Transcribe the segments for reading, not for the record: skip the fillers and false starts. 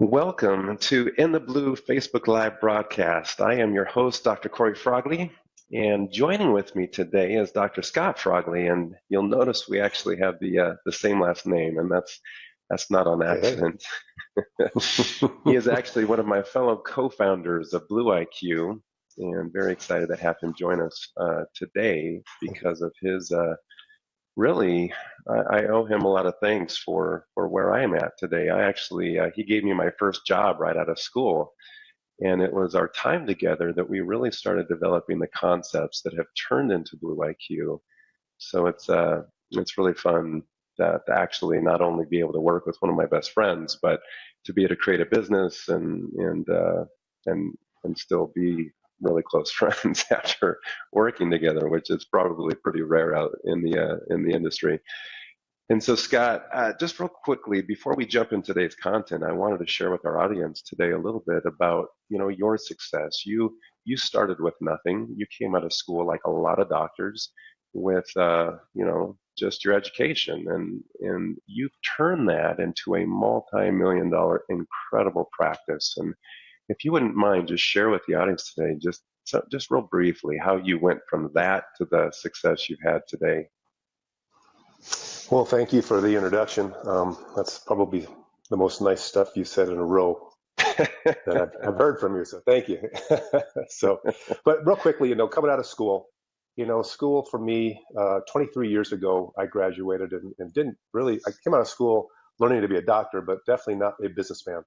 Welcome to In the Blue Facebook Live broadcast. I am your host, Dr. Cory Frogley, and joining with me today is Dr. Scott Frogley, and you'll notice we actually have the same last name, and that's not on Hey. accident. He is actually one of my fellow co-founders of BlueIQ, and very excited to have him join us today because of his really, I owe him a lot of thanks for where I am at today. I actually, he gave me my first job right out of school, and it was our time together that we really started developing the concepts that have turned into Blue IQ. So it's really fun to actually not only be able to work with one of my best friends, but to be able to create a business and and still be really close friends after working together, which is probably pretty rare out in the industry. And so, Scott, just real quickly before we jump into today's content, I wanted to share with our audience today a little bit about your success. You started with nothing. You came out of school like a lot of doctors with just your education, and you've turned that into a multi-million dollar incredible practice. And if you wouldn't mind, just share with the audience today, just real briefly, how you went from that to the success you've had today. Well, thank you for the introduction. That's probably the most nice stuff you said in a row that I've heard from you. So thank you. But real quickly, coming out of school, school for me, 23 years ago, I graduated and didn't really, I came out of school learning to be a doctor, but definitely not a businessman.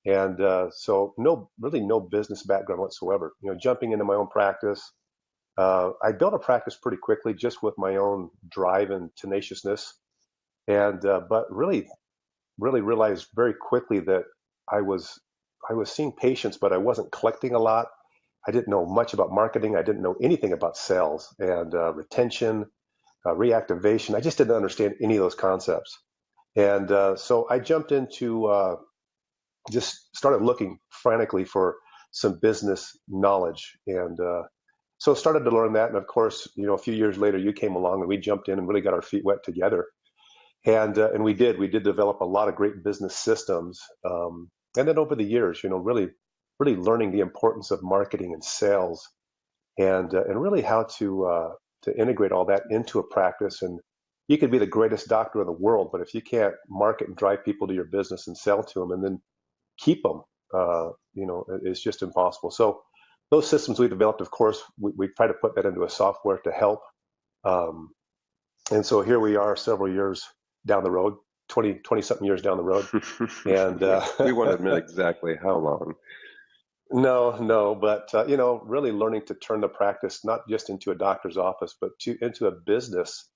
And really no business background whatsoever. Jumping into my own practice, I built a practice pretty quickly just with my own drive and tenaciousness, and but really realized very quickly that I was I was seeing patients, but I wasn't collecting a lot. I didn't know much about marketing. I didn't know anything about sales and retention, reactivation. I just didn't understand any of those concepts. And so I jumped into just started looking frantically for some business knowledge, and so started to learn that. And of course, a few years later, you came along and we jumped in and really got our feet wet together. And we did develop a lot of great business systems. And then over the years, really learning the importance of marketing and sales, and really how to integrate all that into a practice. And you could be the greatest doctor in the world, but if you can't market and drive people to your business and sell to them, and then keep them, it's just impossible. So those systems we developed, of course, we try to put that into a software to help. Um, and so here we are several years down the road, 20 something years down the road. And We won't admit exactly how long. no, but, really learning to turn the practice not just into a doctor's office, but into a business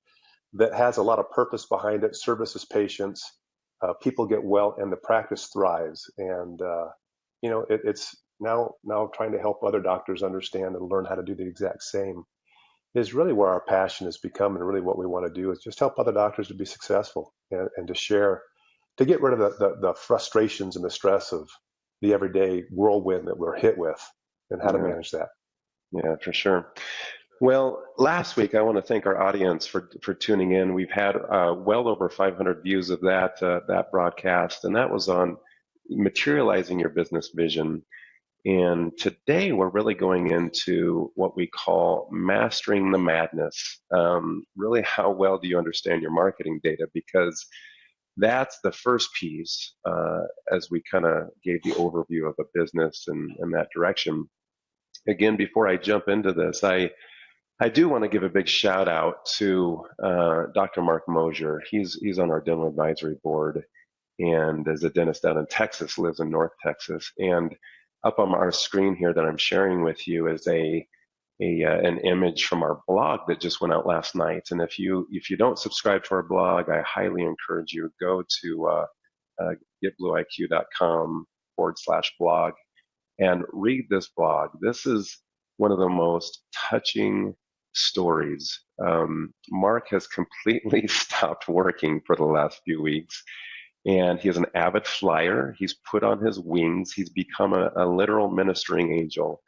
that has a lot of purpose behind it, services patients, people get well, and the practice thrives. And it's now trying to help other doctors understand and learn how to do the exact same is really where our passion has become, and really what we want to do is just help other doctors to be successful, and to share, to get rid of the frustrations and the stress of the everyday whirlwind that we're hit with, and how to Yeah, manage that. yeah, for sure. Well, last week I want to thank our audience for tuning in. We've had well over 500 views of that broadcast, and that was on materializing your business vision. And today we're really going into what we call mastering the madness. Really, how well do you understand your marketing data? Because that's the first piece, as we kind of gave the overview of a business and that direction. Again, before I jump into this, I do want to give a big shout out to Dr. Mark Moser. He's on our dental advisory board and is a dentist down in Texas, lives in North Texas. And up on our screen here that I'm sharing with you is an image from our blog that just went out last night. And if you don't subscribe to our blog, I highly encourage you go to getblueiq.com/blog and read this blog. This is one of the most touching stories. Mark has completely stopped working for the last few weeks, and he is an avid flyer. He's put on his wings. He's become a literal ministering angel,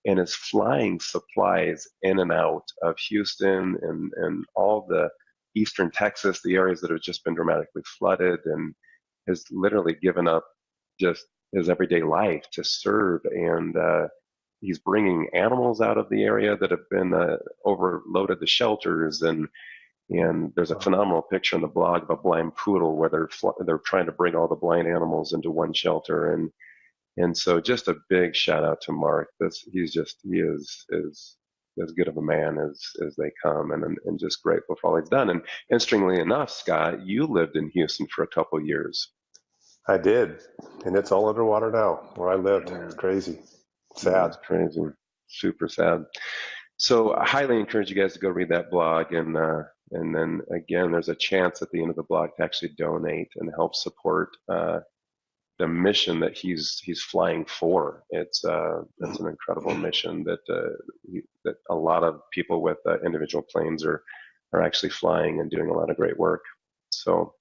and is flying supplies in and out of Houston and all the eastern Texas, the areas that have just been dramatically flooded, and has literally given up just his everyday life to serve, and he's bringing animals out of the area that have been overloaded the shelters, and there's a phenomenal picture in the blog of a blind poodle where they're trying to bring all the blind animals into one shelter, and so just a big shout out to Mark. He is as good of a man as they come, and just grateful for all he's done. And interestingly enough, Scott, you lived in Houston for a couple of years. I did, and it's all underwater now where I lived. Yeah. It's crazy, sad. It's crazy, super sad. So I highly encourage you guys to go read that blog, and then again, there's a chance at the end of the blog to actually donate and help support the mission that he's flying for. It's an incredible mission that a lot of people with individual planes are actually flying and doing a lot of great work. So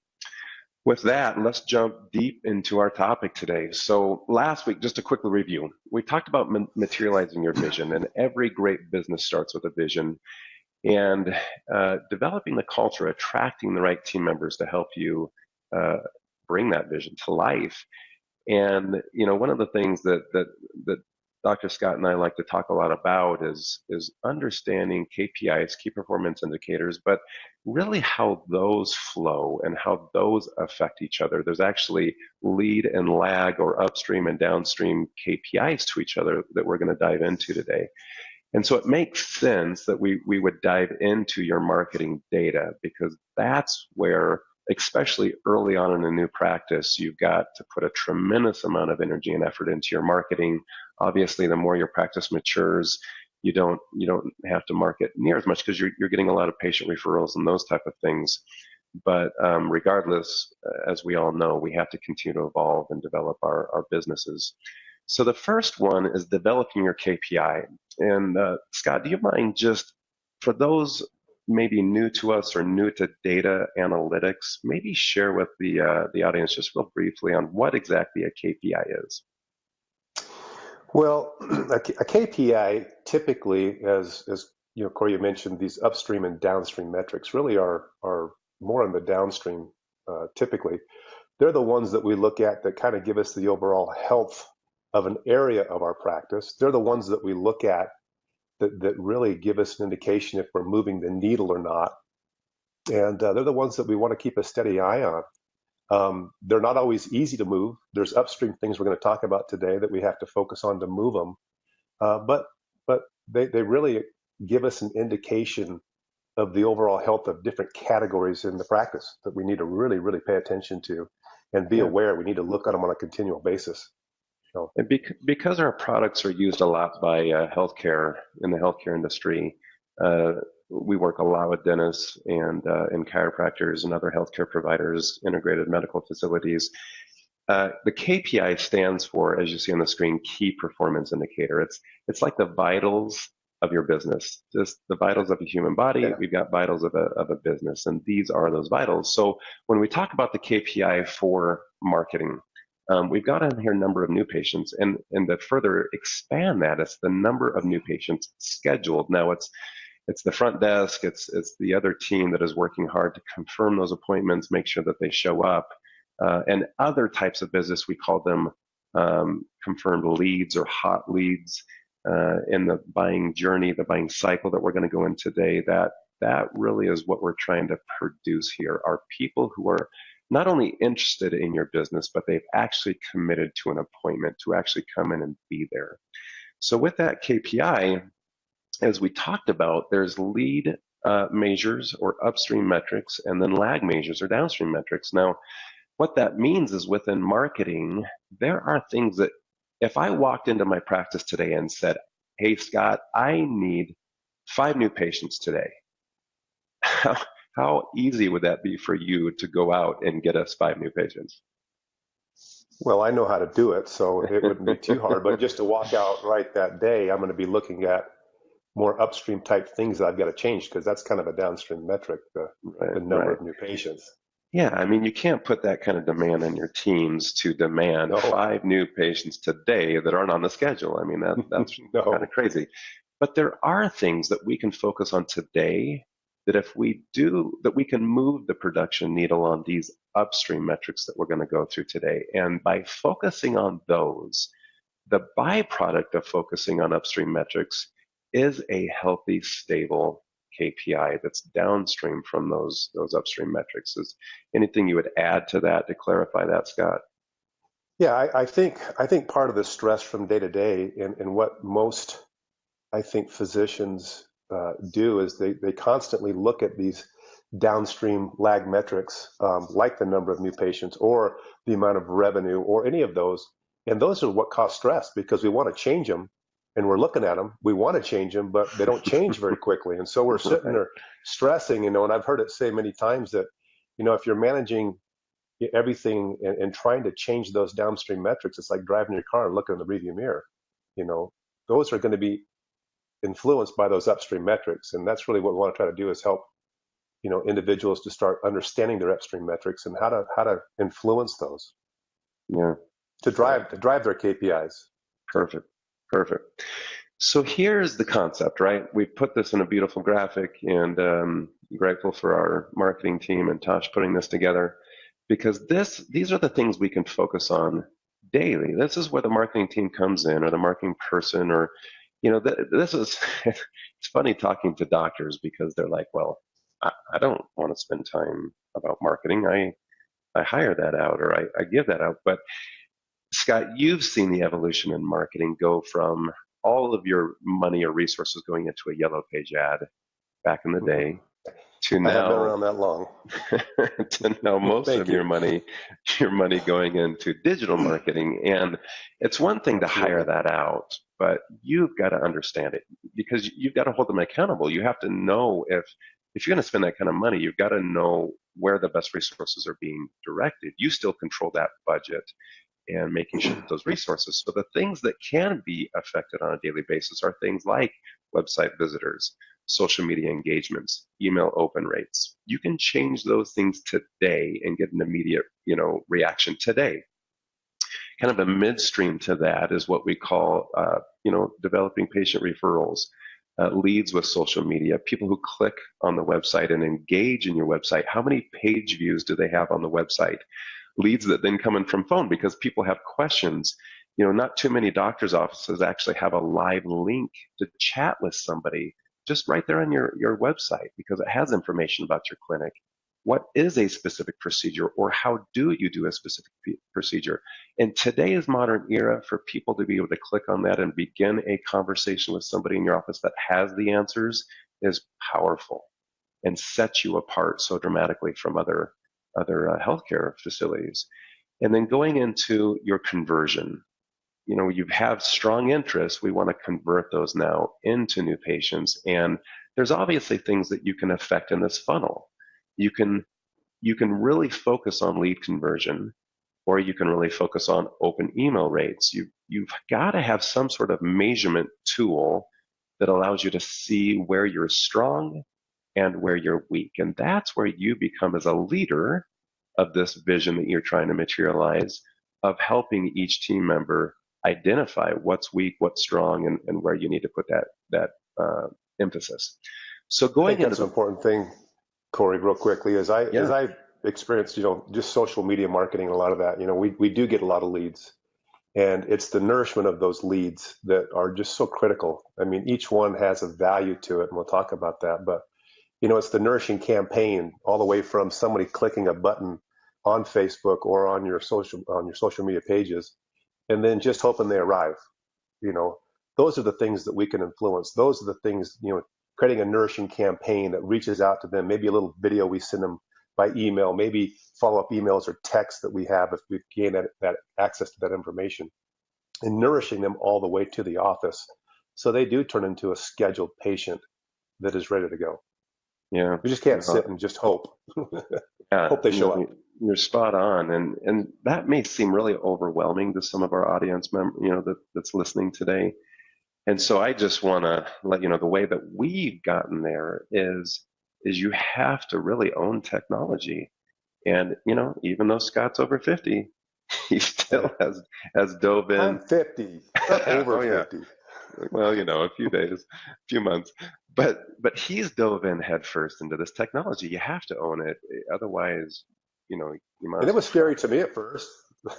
with that, let's jump deep into our topic today. So last week, just a quick review, we talked about materializing your vision, and every great business starts with a vision, and developing the culture, attracting the right team members to help you bring that vision to life. And one of the things that Dr. Scott and I like to talk a lot about is understanding KPIs, key performance indicators, but really how those flow and how those affect each other. There's actually lead and lag, or upstream and downstream KPIs to each other that we're going to dive into today. And so it makes sense that we would dive into your marketing data, because that's where, especially early on in a new practice, you've got to put a tremendous amount of energy and effort into your marketing. Obviously, the more your practice matures, you don't have to market near as much, because you're getting a lot of patient referrals and those type of things. But regardless, as we all know, we have to continue to evolve and develop our businesses. So the first one is developing your KPI. And Scott, do you mind, just for those maybe new to us or new to data analytics, maybe share with the audience just real briefly on what exactly a KPI is? Well, a KPI typically, as Cory, you mentioned, these upstream and downstream metrics really are more on the downstream. Typically, they're the ones that we look at that kind of give us the overall health of an area of our practice. They're the ones that we look at that really give us an indication if we're moving the needle or not. And they're the ones that we want to keep a steady eye on. They're not always easy to move. There's upstream things we're going to talk about today that we have to focus on to move them. But they really give us an indication of the overall health of different categories in the practice that we need to really, really pay attention to and be aware. We need to look at them on a continual basis. And because our products are used a lot by healthcare, in the healthcare industry, we work a lot with dentists and chiropractors and other healthcare providers, integrated medical facilities. The KPI stands for, as you see on the screen, key performance indicator. It's like the vitals of your business, just the vitals of a human body. Yeah. We've got vitals of a business, and these are those vitals. So when we talk about the KPI for marketing, we've got on here number of new patients, and to further expand that, it's the number of new patients scheduled. Now it's the front desk, it's the other team that is working hard to confirm those appointments, make sure that they show up, and other types of business, we call them confirmed leads or hot leads in the buying journey, the buying cycle that we're going to go in today. That really is what we're trying to produce here, are people who are not only interested in your business, but they've actually committed to an appointment to actually come in and be there. So with that KPI, as we talked about, there's lead measures or upstream metrics, and then lag measures or downstream metrics. Now, what that means is within marketing, there are things that if I walked into my practice today and said, hey, Scott, I need 5 new patients today, how easy would that be for you to go out and get us 5 new patients? Well, I know how to do it, so it wouldn't be too hard. But just to walk out right that day, I'm going to be looking at more upstream type things that I've got to change, because that's kind of a downstream metric, the number of new patients. Yeah, I mean, you can't put that kind of demand on your teams to demand 5 new patients today that aren't on the schedule. I mean, that's kind of crazy. But there are things that we can focus on today that if we do, that we can move the production needle on these upstream metrics that we're going to go through today. And by focusing on those, the byproduct of focusing on upstream metrics is a healthy, stable KPI that's downstream from those upstream metrics. Is anything you would add to that to clarify that, Scott? Yeah, I think part of the stress from day to day, and what most I think physicians do is they constantly look at these downstream lag metrics, like the number of new patients or the amount of revenue or any of those. And those are what cause stress because we want to change them and we're looking at them. We want to change them, but they don't change very quickly. And so we're sitting there stressing, and I've heard it say many times that, if you're managing everything and trying to change those downstream metrics, it's like driving your car and looking in the rearview mirror. Those are going to be influenced by those upstream metrics. And that's really what we want to try to do is help, individuals to start understanding their upstream metrics and how to influence those. Yeah. To drive their KPIs. Perfect. So here's the concept, right? We put this in a beautiful graphic, and grateful for our marketing team and Tosh putting this together, because these are the things we can focus on daily. This is where the marketing team comes in, or the marketing person, or this is it's funny talking to doctors because they're like, well, I don't want to spend time about marketing. I hire that out, or I give that out. But Scott, you've seen the evolution in marketing go from all of your money or resources going into a yellow page ad back in the day to now. I haven't been around that long. To now most of your money going into digital marketing. And it's one thing to hire that out, but you've got to understand it because you've got to hold them accountable. You have to know if you're going to spend that kind of money, you've got to know where the best resources are being directed. You still control that budget and making sure that those resources. So the things that can be affected on a daily basis are things like website visitors, social media engagements, email open rates. You can change those things today and get an immediate, reaction today. Kind of a midstream to that is what we call, developing patient referrals, leads with social media, people who click on the website and engage in your website. How many page views do they have on the website? Leads that then come in from phone because people have questions. Not too many doctors' offices actually have a live link to chat with somebody just right there on your website because it has information about your clinic. What is a specific procedure, or how do you do a specific procedure? In today's modern era, for people to be able to click on that and begin a conversation with somebody in your office that has the answers is powerful and sets you apart so dramatically from other healthcare facilities. And then going into your conversion, you have strong interest. We want to convert those now into new patients. And there's obviously things that you can affect in this funnel. You can really focus on lead conversion, or you can really focus on open email rates. You've got to have some sort of measurement tool that allows you to see where you're strong and where you're weak. And that's where you become as a leader of this vision that you're trying to materialize, of helping each team member identify what's weak, what's strong, and where you need to put that emphasis. So going into that's an important thing, Cory, real quickly, as I experienced, just social media marketing, a lot of that, we do get a lot of leads, and it's the nourishment of those leads that are just so critical. I mean, each one has a value to it, and we'll talk about that, but it's the nourishing campaign all the way from somebody clicking a button on Facebook or on your social media pages, and then just hoping they arrive. Those are the things that we can influence. Those are the things, creating a nourishing campaign that reaches out to them, maybe a little video we send them by email, maybe follow-up emails or texts that we have if we've gained that access to that information, and nourishing them all the way to the office so they do turn into a scheduled patient that is ready to go. Yeah. We just can't sit and just hope. Hope they show up. You're spot on. And that may seem really overwhelming to some of our audience that's listening today. And so I just want to let you know the way that we've gotten there is you have to really own technology. And, even though Scott's over 50, he still has dove in. I'm 50, over 50. Well, a few days, a few months, but he's dove in head first into this technology. You have to own it. Otherwise, you might And as it was scary to me at first.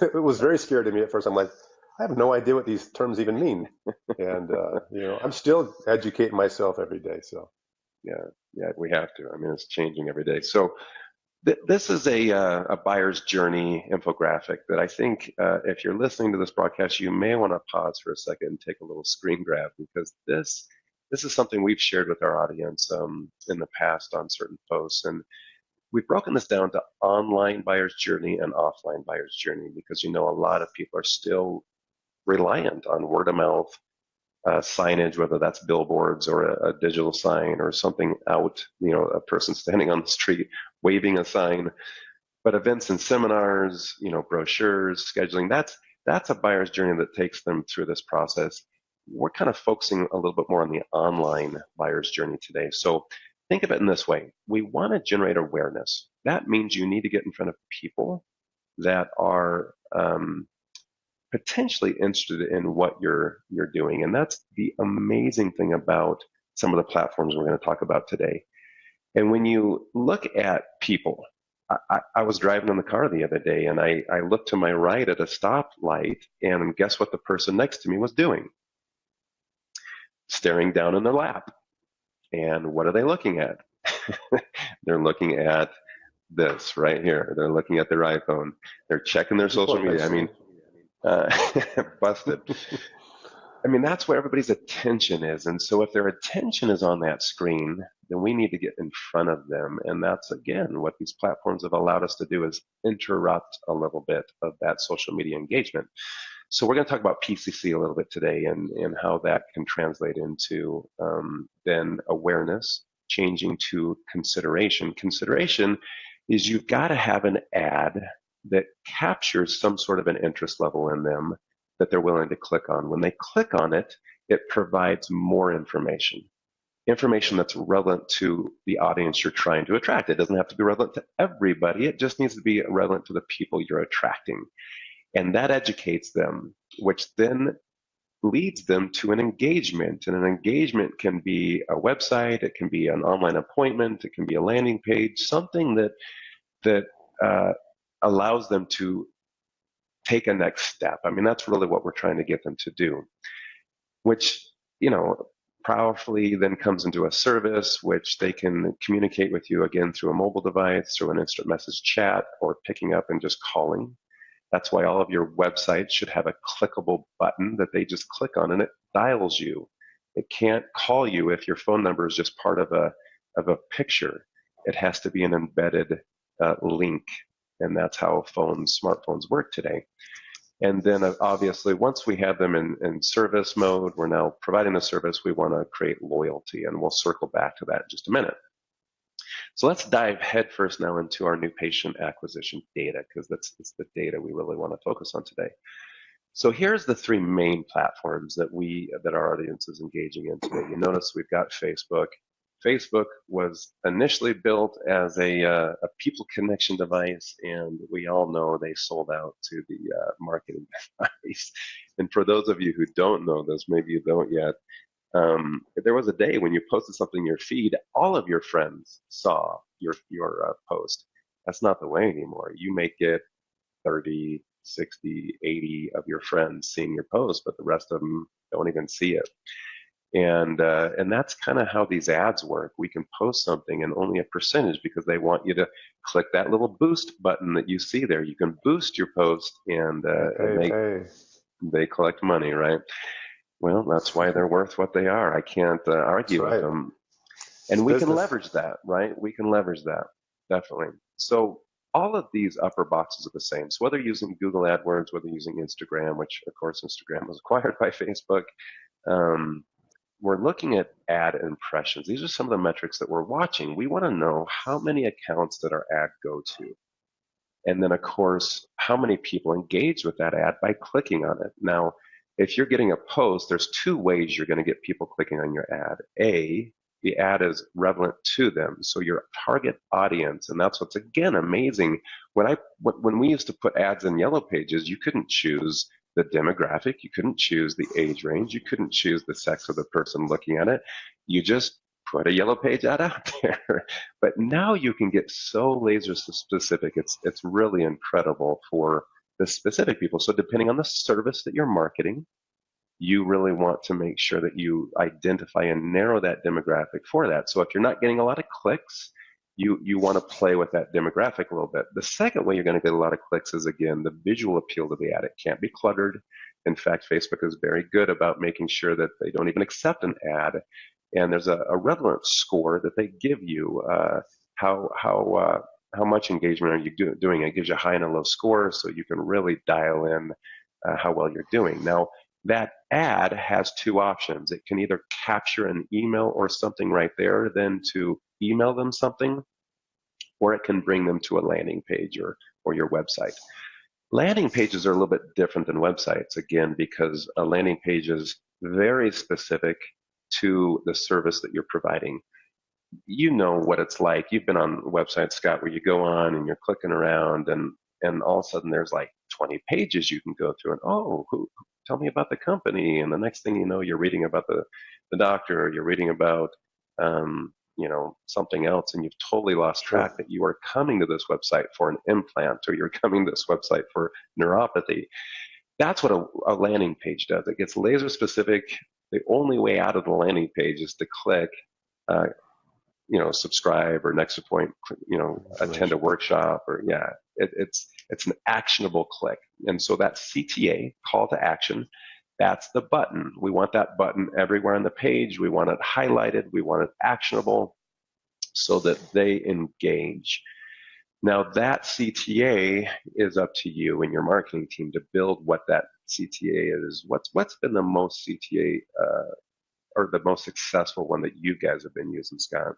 It was very scary to me at first. I'm like, I have no idea what these terms even mean. And, I'm still educating myself every day. So, yeah, yeah, we have to. I mean, it's changing every day. So this is a buyer's journey infographic that I think if you're listening to this broadcast, you may want to pause for a second and take a little screen grab, because this is something we've shared with our audience in the past on certain posts. And we've broken this down to online buyer's journey and offline buyer's journey, because a lot of people are still reliant on word of mouth signage, whether that's billboards or a digital sign or something out, a person standing on the street waving a sign. But events and seminars, brochures, scheduling, that's a buyer's journey that takes them through this process. We're kind of focusing a little bit more on the online buyer's journey today. So think of it in this way. We want to generate awareness. That means you need to get in front of people that are potentially interested in what you're doing. And that's the amazing thing about some of the platforms we're going to talk about today. And when you look at people, I was driving in the car the other day, and I looked to my right at a stoplight, and guess what the person next to me was doing? Staring down in their lap. And what are they looking at? They're looking at this right here. They're looking at their iPhone. They're checking their social media. I mean, busted. I mean, that's where everybody's attention is. And so if their attention is on that screen, then we need to get in front of them. And that's, again, what these platforms have allowed us to do, is interrupt a little bit of that social media engagement. So we're going to talk about PCC a little bit today, and how that can translate into then awareness, changing to consideration. Consideration is you've got to have an ad that captures some sort of an interest level in them that they're willing to click on. When they click on it, it provides more information that's relevant to the audience you're trying to attract. It doesn't have to be relevant to everybody. It just needs to be relevant to the people you're attracting. And that educates them, which then leads them to an engagement. And an engagement can be a website, it can be an online appointment, it can be a landing page, something that allows them to take a next step. I mean, that's really what we're trying to get them to do, which, powerfully then comes into a service which they can communicate with you, again, through a mobile device, through an instant message chat, or picking up and just calling. That's why all of your websites should have a clickable button that they just click on, and it dials you. It can't call you if your phone number is just part of a picture. It has to be an embedded link, and that's how smartphones work today. And then obviously, once we have them in service mode, we're now providing the service, we want to create loyalty, and we'll circle back to that in just a minute. So let's dive headfirst now into our new patient acquisition data, because it's the data we really want to focus on today. So here's the three main platforms that our audience is engaging in today. You notice we've got Facebook. Facebook was initially built as a people connection device, and we all know they sold out to the marketing device. And for those of you who don't know this, maybe you don't yet, there was a day when you posted something in your feed, all of your friends saw your post. That's not the way anymore. You may get 30, 60, 80 of your friends seeing your post, but the rest of them don't even see it. And that's kind of how these ads work. We can post something, and only a percentage, because they want you to click that little boost button that you see there. You can boost your post, and they collect money, right? Well, that's why they're worth what they are. I can't argue with them. And we can leverage that, right? We can leverage that, definitely. So all of these upper boxes are the same. So whether you're using Google AdWords, whether you're using Instagram, which of course Instagram was acquired by Facebook, we're looking at ad impressions. These are some of the metrics that we're watching. We want to know how many accounts did our ad go to. And then, of course, how many people engage with that ad by clicking on it. Now, if you're getting a post, there's two ways you're going to get people clicking on your ad. A, the ad is relevant to them, so your target audience, and that's what's, again, amazing. When we used to put ads in Yellow Pages, you couldn't choose the demographic, you couldn't choose the age range, you couldn't choose the sex of the person looking at it. You just put a yellow page ad out there. But now you can get so laser specific. It's really incredible for the specific people. So depending on the service that you're marketing, you really want to make sure that you identify and narrow that demographic for that. So if you're not getting a lot of clicks, you want to play with that demographic a little bit. The second way you're going to get a lot of clicks is, again, the visual appeal to the ad. It can't be cluttered. In fact, Facebook is very good about making sure that they don't even accept an ad. And there's a relevance score that they give you. How much engagement are you doing? It gives you a high and a low score, so you can really dial in how well you're doing. Now, that ad has two options. It can either capture an email or something right there, then to email them something, or it can bring them to a landing page or your website. Landing pages are a little bit different than websites, again, because a landing page is very specific to the service that you're providing. You know what it's like. You've been on websites, Scott, where you go on and you're clicking around and all of a sudden there's like 20 pages you can go through and, tell me about the company. And the next thing you know, you're reading about the doctor, or you're reading about, something else, and you've totally lost track that you are coming to this website for an implant, or you're coming to this website for neuropathy. That's what a landing page does. It gets laser specific. The only way out of the landing page is to click, subscribe, or next appoint, attend a workshop, or it's an actionable click. And so that CTA, call to action, that's the button. We want that button everywhere on the page. We want it highlighted. We want it actionable so that they engage. Now that CTA is up to you and your marketing team to build what that CTA is. What's been the most CTA or the most successful one that you guys have been using, Scott?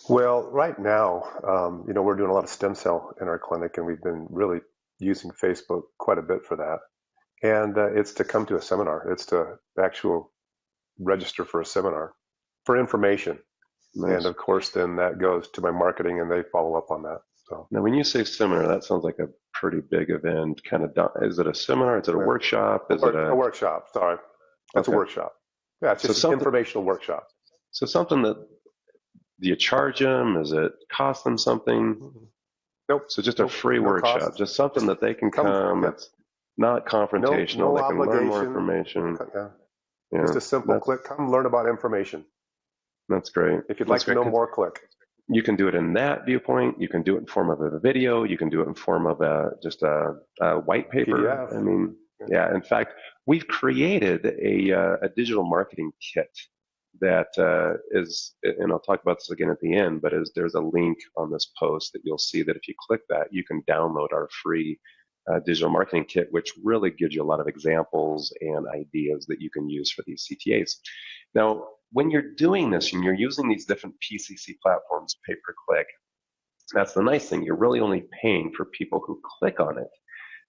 Well, right now, we're doing a lot of stem cell in our clinic, and we've been really using Facebook quite a bit for that. And it's to come to a seminar. It's to actual register for a seminar for information. Nice. And of course, then that goes to my marketing, and they follow up on that. So now, when you say seminar, that sounds like a pretty big event. Kind of, is it a seminar? Is it a workshop? Is it a workshop? Sorry, that's a workshop. Yeah, it's just an informational workshop. So something that, do you charge them? Is it cost them something? Nope. So just a free workshop, cost. Just something that they can come. It's not confrontational. No they can obligation. Learn more information. Yeah. Just a simple click. Come learn about information. That's great. If you'd like to know more, click. You can do it in that viewpoint. You can do it in form of a video. You can do it in form of just a white paper. PDF. I mean, yeah. In fact, we've created a digital marketing kit that is, and I'll talk about this again at the end, but there's a link on this post that you'll see that if you click that, you can download our free digital marketing kit, which really gives you a lot of examples and ideas that you can use for these CTAs. Now, when you're doing this and you're using these different PCC platforms, pay-per-click, that's the nice thing. You're really only paying for people who click on it.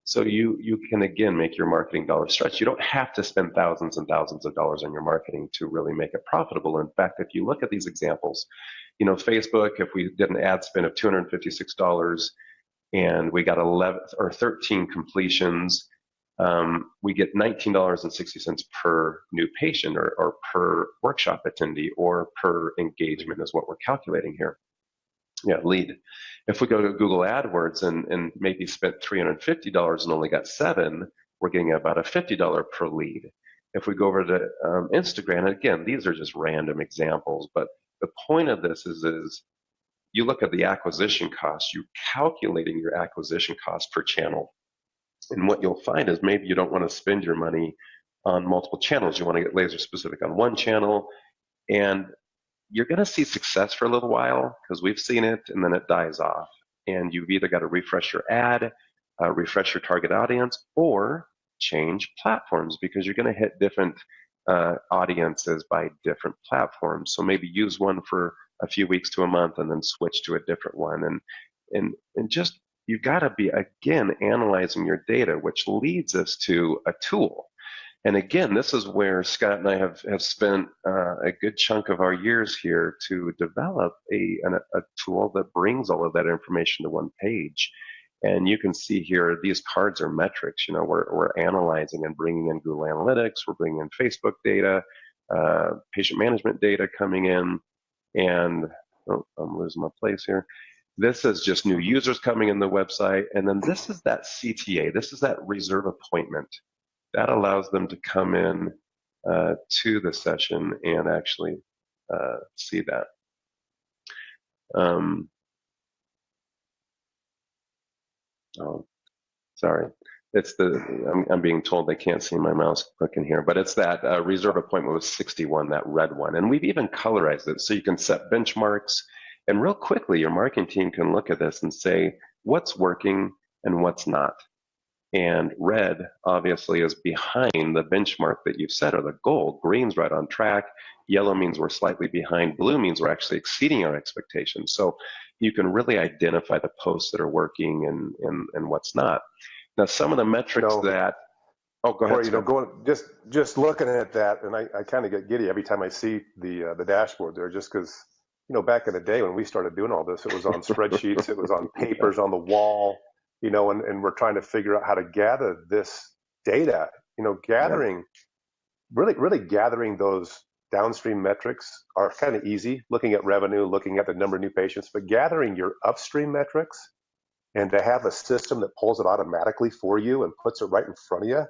So you can, again, make your marketing dollars stretch. You don't have to spend thousands and thousands of dollars on your marketing to really make it profitable. In fact, if you look at these examples, Facebook, if we did an ad spend of $256 and we got 11 or 13 completions, we get $19.60 per new patient or per workshop attendee or per engagement is what we're calculating here. Yeah, lead. If we go to Google AdWords and maybe spent $350 and only got 7, we're getting about a $50 per lead. If we go over to Instagram, and again, these are just random examples, but the point of this is you look at the acquisition cost, you're calculating your acquisition cost per channel. And what you'll find is maybe you don't want to spend your money on multiple channels. You want to get laser specific on one channel, and you're going to see success for a little while because we've seen it, and then it dies off. And you've either got to refresh your ad, refresh your target audience, or change platforms because you're going to hit different audiences by different platforms. So maybe use one for a few weeks to a month and then switch to a different one. And just you've got to be, again, analyzing your data, which leads us to a tool. And again, this is where Scott and I have spent a good chunk of our years here to develop a tool that brings all of that information to one page. And you can see here, these cards are metrics. We're analyzing and bringing in Google Analytics. We're bringing in Facebook data. patient management data coming in, and oh, I'm losing my place here. This is just new users coming in the website, and then this is that CTA. This is that reserve appointment. That allows them to come in to the session and actually see that. Oh, sorry. It's I'm being told they can't see my mouse clicking here, but it's that reserve appointment with 61, that red one. And we've even colorized it so you can set benchmarks. And real quickly, your marketing team can look at this and say what's working and what's not. And red, obviously, is behind the benchmark that you've set, or the goal. Green's right on track. Yellow means we're slightly behind. Blue means we're actually exceeding our expectations. So you can really identify the posts that are working and what's not. Now, some of the metrics that, oh, go ahead. Just looking at that, and I kind of get giddy every time I see the dashboard there, just because, back in the day when we started doing all this, it was on spreadsheets, it was on papers on the wall, and we're trying to figure out how to gather this data, really gathering those downstream metrics are kind of easy, looking at revenue, looking at the number of new patients, but gathering your upstream metrics and to have a system that pulls it automatically for you and puts it right in front of you.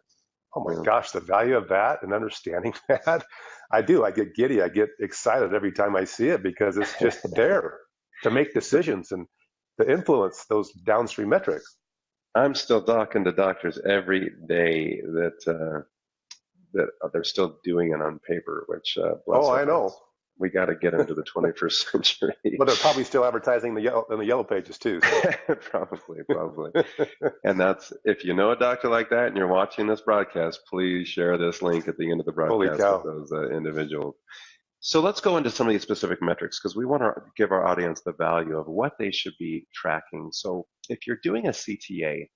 Oh my gosh, the value of that and understanding that, I get giddy. I get excited every time I see it because it's just there to make decisions and to influence those downstream metrics. I'm still talking to doctors every day that they're still doing it on paper, which I know. We got to get into the 21st century. But they're probably still advertising in the yellow pages too. So. probably. And that's, if you know a doctor like that and you're watching this broadcast, please share this link at the end of the broadcast with those individuals. So let's go into some of these specific metrics because we want to give our audience the value of what they should be tracking. So if you're doing a CTA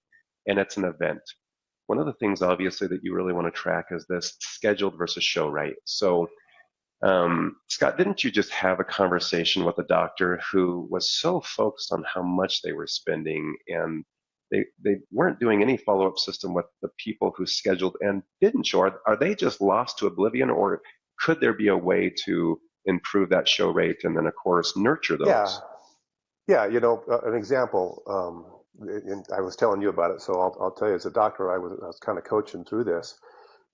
and it's an event, one of the things obviously that you really want to track is this scheduled versus show rate. So Scott, didn't you just have a conversation with a doctor who was so focused on how much they were spending and they weren't doing any follow-up system with the people who scheduled and didn't show? Are they just lost to oblivion, or could there be a way to improve that show rate and then, of course, nurture those? Yeah. An example, and I was telling you about it, so I'll tell you, as a doctor, I was kind of coaching through this.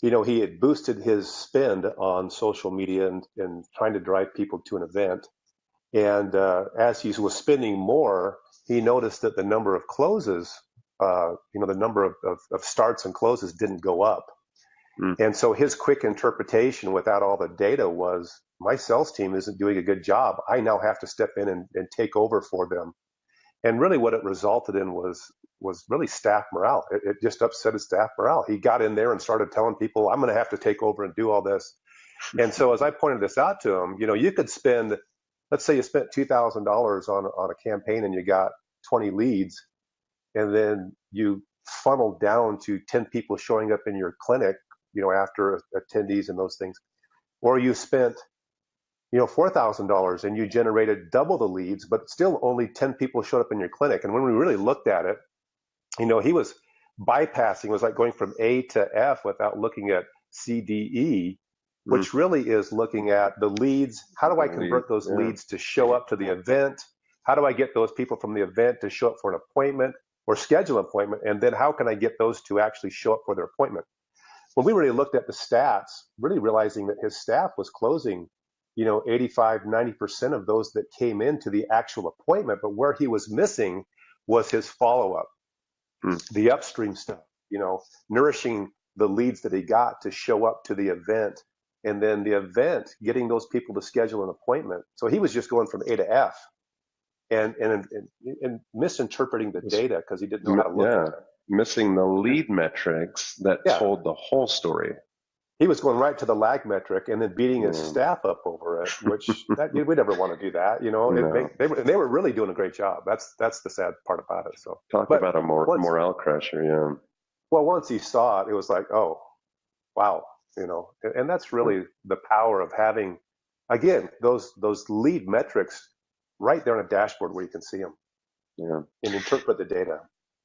He had boosted his spend on social media and trying to drive people to an event. And as he was spending more, he noticed that the number of closes, the number of starts and closes didn't go up. And so his quick interpretation without all the data was, my sales team isn't doing a good job. I now have to step in and take over for them. And really what it resulted in was really staff morale. It just upset his staff morale. He got in there and started telling people, I'm going to have to take over and do all this. And so as I pointed this out to him, you could spend, let's say you spent $2,000 on a campaign and you got 20 leads, and then you funneled down to 10 people showing up in your clinic, after attendees and those things. Or you spent $4,000 and you generated double the leads, but still only 10 people showed up in your clinic. And when we really looked at it, he was bypassing, it was like going from A to F without looking at C, D, E, which really is looking at the leads. How do I convert those leads to show up to the event? How do I get those people from the event to show up for an appointment or schedule an appointment? And then how can I get those to actually show up for their appointment? When we really looked at the stats, really realizing that his staff was closing 85, 90% of those that came into the actual appointment, but where he was missing was his follow-up, the upstream stuff, nourishing the leads that he got to show up to the event, and then the event, getting those people to schedule an appointment. So he was just going from A to F and misinterpreting the data because he didn't know how to look at it. Missing the lead metrics that told the whole story. He was going right to the lag metric and then beating his staff up over it, which we never want to do that. They were really doing a great job. That's the sad part about it. So talk about a morale crusher, yeah. Well, once he saw it, it was like, oh, wow, and that's really the power of having, again, those lead metrics right there on a dashboard where you can see them and interpret the data.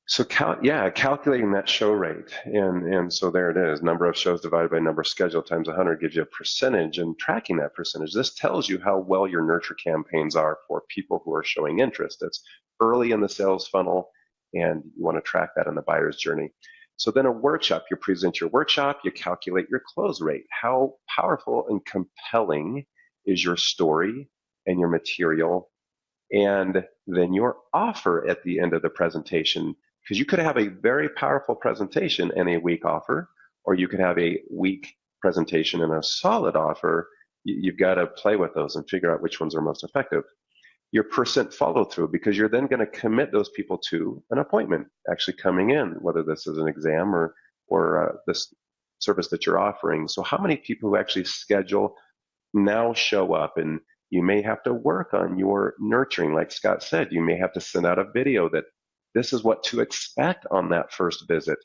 So calculating that show rate, and so there it is. Number of shows divided by number of scheduled times 100 gives you a percentage, and tracking that percentage. This tells you how well your nurture campaigns are for people who are showing interest. It's early in the sales funnel, and you want to track that in the buyer's journey. So then a workshop, you present your workshop, you calculate your close rate. How powerful and compelling is your story and your material, and then your offer at the end of the presentation, because you could have a very powerful presentation and a weak offer, or you could have a weak presentation and a solid offer. You've got to play with those and figure out which ones are most effective. Your percent follow through, because you're then going to commit those people to an appointment, actually coming in, whether this is an exam or this service that you're offering. So how many people who actually schedule now show up? And you may have to work on your nurturing. Like Scott said, you may have to send out a video that this is what to expect on that first visit.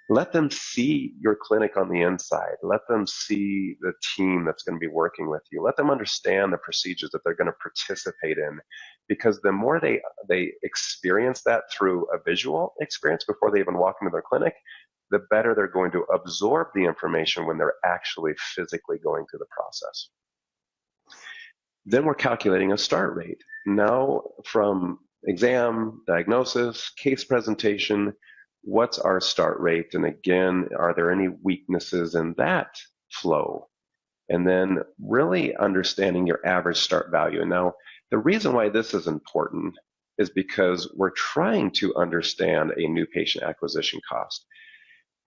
Let them see your clinic on the inside. Let them see the team that's going to be working with you. Let them understand the procedures that they're going to participate in, because the more they experience that through a visual experience before they even walk into their clinic, the better they're going to absorb the information when they're actually physically going through the process. Then we're calculating a start rate. Now, from exam, diagnosis, case presentation, what's our start rate? And again, are there any weaknesses in that flow? And then really understanding your average start value. And now, the reason why this is important is because we're trying to understand a new patient acquisition cost.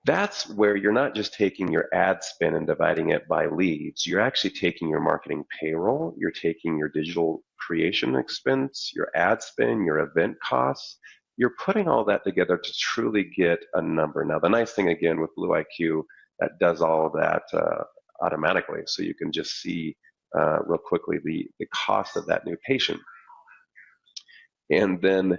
That's where you're not just taking your ad spend and dividing it by leads. You're actually taking your marketing payroll, you're taking your digital creation expense, your ad spend, your event costs. You're putting all that together to truly get a number. Now, the nice thing again with BlueIQ, that does all of that automatically. So you can just see real quickly the cost of that new patient. And then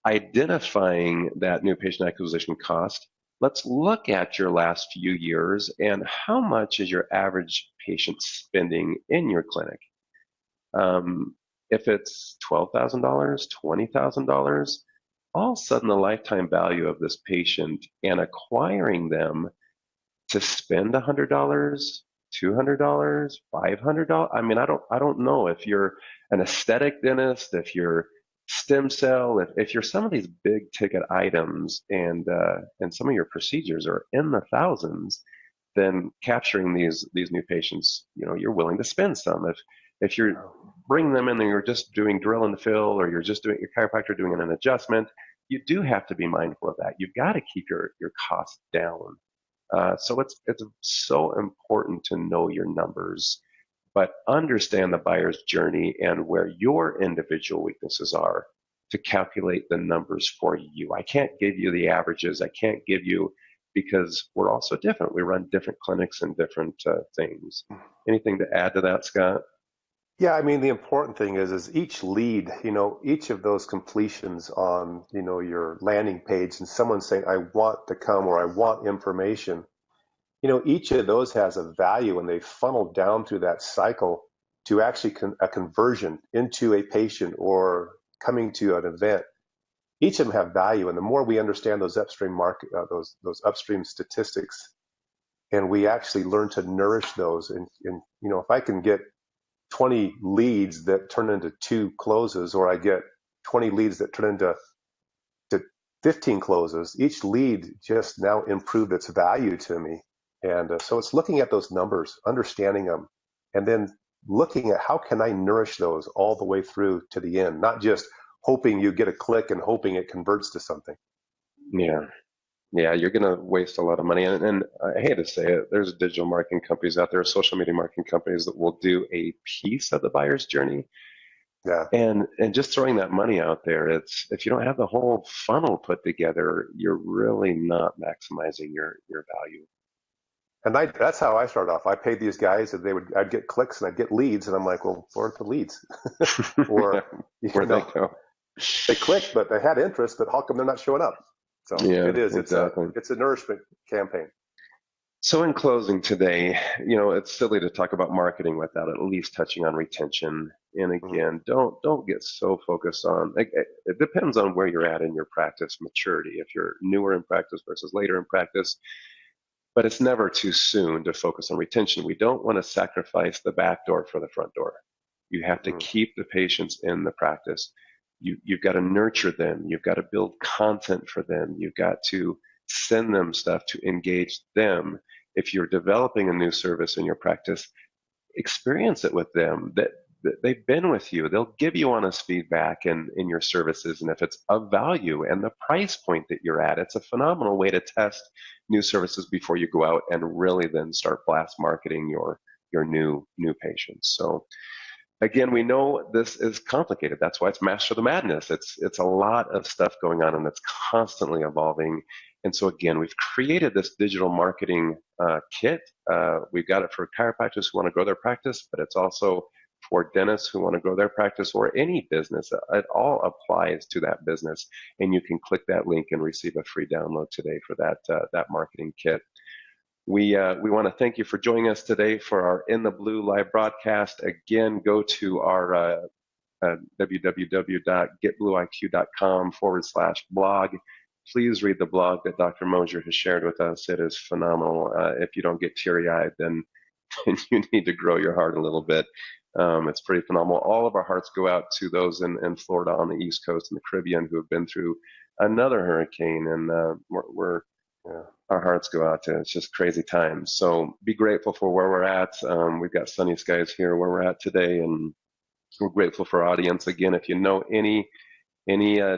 identifying that new patient acquisition cost, let's look at your last few years and how much is your average patient spending in your clinic. If it's $12,000, $20,000, all of a sudden the lifetime value of this patient and acquiring them to spend $100, $200, $500. I mean, I don't know if you're an aesthetic dentist, if you're stem cell, if you're some of these big ticket items and some of your procedures are in the thousands, then capturing these new patients, you're willing to spend some. If you're bringing them in and you're just doing drill and fill, or you're just doing your chiropractor doing an adjustment, you do have to be mindful of that. You've got to keep your costs down. So it's so important to know your numbers, but understand the buyer's journey and where your individual weaknesses are to calculate the numbers for you. I can't give you the averages. I can't give you, because we're all so different. We run different clinics and different things. Anything to add to that, Scott? Yeah, I mean, the important thing is each lead, each of those completions on, your landing page and someone saying, I want to come, or I want information, each of those has a value, and they funnel down through that cycle to actually a conversion into a patient or coming to an event. Each of them have value, and the more we understand those upstream those upstream statistics, and we actually learn to nourish those, and if I can get 20 leads that turn into 2 closes, or I get 20 leads that turn into 15 closes, each lead just now improved its value to me. And so it's looking at those numbers, understanding them, and then looking at how can I nourish those all the way through to the end, not just hoping you get a click and hoping it converts to something. Yeah, you're going to waste a lot of money. And I hate to say it, there's digital marketing companies out there, social media marketing companies that will do a piece of the buyer's journey. Yeah. And just throwing that money out there, it's, if you don't have the whole funnel put together, you're really not maximizing your value. And that's how I started off. I paid these guys, and I'd get clicks and I'd get leads, and I'm like, well, where's the leads? Or Where'd they go? They clicked, but they had interest, but how come they're not showing up? So Yeah, it is. exactly. It's a nourishment campaign. So in closing today, it's silly to talk about marketing without at least touching on retention. And Mhm. again, don't get so focused on, it depends on where you're at in your practice maturity. If you're newer in practice versus later in practice, but it's never too soon to focus on retention. We don't want to sacrifice the back door for the front door. You have to Mhm. keep the patients in the practice. You've got to nurture them. You've got to build content for them. You've got to send them stuff to engage them. If you're developing a new service in your practice, experience it with them. That they've been with you. They'll give you honest feedback in your services, and if it's of value and the price point that you're at, it's a phenomenal way to test new services before you go out and really then start blast marketing your new patients. So again, we know this is complicated. That's why it's Master the Madness. It's a lot of stuff going on, and it's constantly evolving. And so again, we've created this digital marketing kit. We've got it for chiropractors who want to grow their practice, but it's also for dentists who want to grow their practice or any business. It all applies to that business, and you can click that link and receive a free download today for that marketing kit. We want to thank you for joining us today for our In the Blue live broadcast. Again, go to our www.getblueiq.com/blog. Please read the blog that Dr. Moser has shared with us. It is phenomenal. If you don't get teary-eyed, then you need to grow your heart a little bit. It's pretty phenomenal. All of our hearts go out to those in Florida on the East Coast and the Caribbean who have been through another hurricane, and we're Yeah. our hearts go out to. It's just crazy times. So be grateful for where we're at. We've got sunny skies here where we're at today, and we're grateful for our audience. Again, if you know any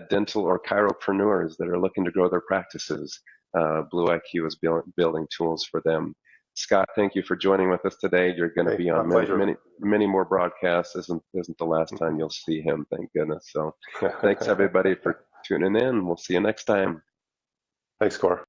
dental or chiropreneurs that are looking to grow their practices, Blue IQ is building tools for them. Scott, thank you for joining with us today. You're going to Hey, be my on pleasure. many more broadcasts. Isn't the last time you'll see him? Thank goodness. So, thanks everybody for tuning in. We'll see you next time. Thanks, Cor.